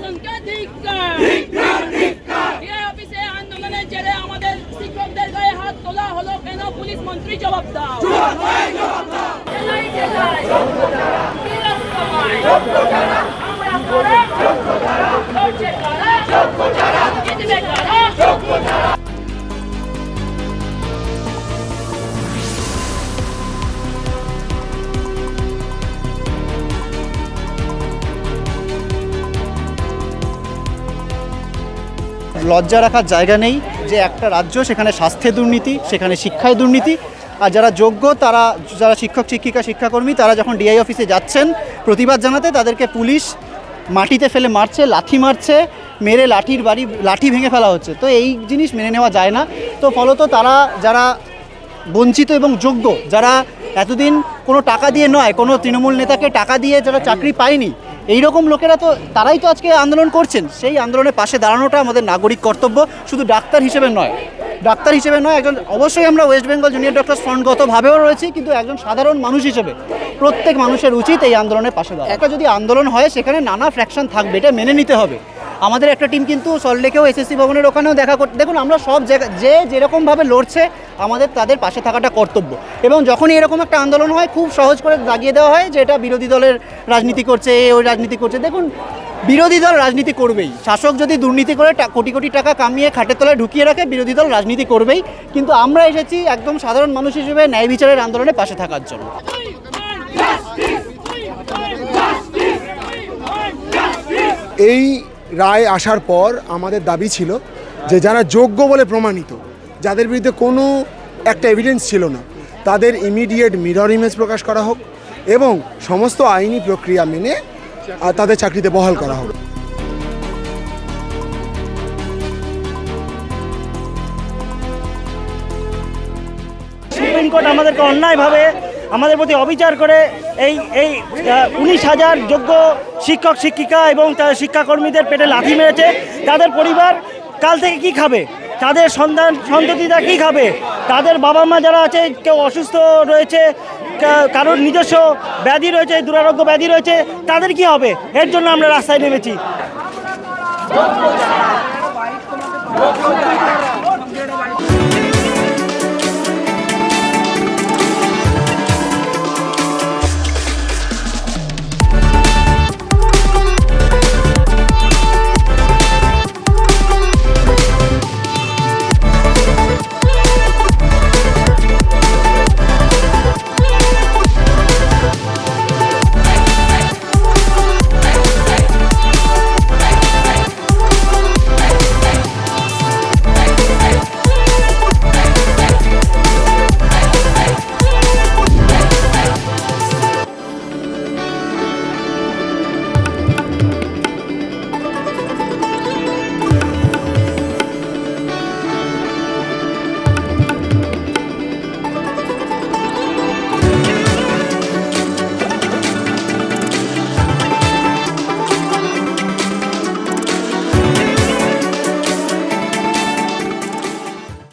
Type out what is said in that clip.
প্রশাসনকে ধিক্কার। ডিআই অফিসে আন্দোলনের জেরে আমাদের শিক্ষকদের গায়ে হাত তোলা হলো কেন? পুলিশ মন্ত্রী জবাব দাও। জেলায় জেলায় কি রকমায়? আমরা কারা? করছে কারা? জিতবে কারা? লজ্জা রাখার জায়গা নেই যে একটা রাজ্য, সেখানে স্বাস্থ্যে দুর্নীতি, সেখানে শিক্ষায় দুর্নীতি, আর যারা যোগ্য তারা, যারা শিক্ষক শিক্ষিকা শিক্ষাকর্মী, তারা যখন ডিআই অফিসে যাচ্ছেন প্রতিবাদ জানাতে, তাদেরকে পুলিশ মাটিতে ফেলে মারছে, লাথি মারছে, মেরে লাঠি ভেঙে ফেলা হচ্ছে। তো এই জিনিস মেনে নেওয়া যায় না। তো ফলত তারা, যারা বঞ্চিত এবং যোগ্য, যারা এতদিন কোনো টাকা দিয়ে নয়, কোনো তৃণমূল নেতাকে টাকা দিয়ে যারা চাকরি পায়নি, এই রকম লোকেরা, তো তারাই তো আজকে আন্দোলন করছেন। সেই আন্দোলনের পাশে দাঁড়ানোটা আমাদের নাগরিক কর্তব্য, শুধু ডাক্তার হিসেবে নয়, একজন, অবশ্যই আমরা ওয়েস্ট বেঙ্গল জুনিয়র ডক্টর্স ফ্রন্টগতভাবেও রয়েছি, কিন্তু একজন সাধারণ মানুষ হিসেবে প্রত্যেক মানুষের উচিত এই আন্দোলনের পাশে দাঁড়ানো। একটা যদি আন্দোলন হয় সেখানে নানা ফ্র্যাকশন থাকবে, এটা মেনে নিতে হবে। আমাদের একটা টিম কিন্তু সল্টলেকেও এসএসসি ভবনের ওখানেও দেখা করতে, দেখুন আমরা সব জায়গায় যেরকমভাবে লড়ছে, আমাদের তাদের পাশে থাকাটা কর্তব্য। এবং যখনই এরকম একটা আন্দোলন হয়, খুব সহজ করে দাগিয়ে দেওয়া হয় যে এটা বিরোধী দলের রাজনীতি করছে, ওই রাজনীতি করছে। দেখুন, বিরোধী দল রাজনীতি করবেই। শাসক যদি দুর্নীতি করে কোটি কোটি টাকা কামিয়ে খাটের তলায় ঢুকিয়ে রাখে, বিরোধী দল রাজনীতি করবেই। কিন্তু আমরা এসেছি একদম সাধারণ মানুষ হিসেবে ন্যায় বিচারের আন্দোলনে পাশে থাকার জন্য। এই রায় আসার পর আমাদের দাবি ছিল যে যারা যোগ্য বলে প্রমাণিত, যাদের বিরুদ্ধে কোনো একটা এভিডেন্স ছিল না, তাদের ইমিডিয়েট মিরর ইমেজ প্রকাশ করা হোক এবং সমস্ত আইনি প্রক্রিয়া মেনে তাদের চাকরিতে বহাল করা হোক। সুপ্রিম কোর্ট আমাদেরকে অন্যায়ভাবে আমাদের প্রতি অবিচার করে এই 19,000 যোগ্য শিক্ষক শিক্ষিকা এবং শিক্ষাকর্মীদের পেটে লাথি মেরেছে। তাদের পরিবার কাল থেকে কি খাবে? তাদের সন্ততিরা কি খাবে? তাদের বাবা মা যারা আছে, কেউ অসুস্থ রয়েছে, কারোর নিজস্ব ব্যাধি রয়েছে, দুরারোগ্য ব্যাধি রয়েছে, তাদের কি হবে? এর জন্য আমরা রাস্তায় নেমেছি।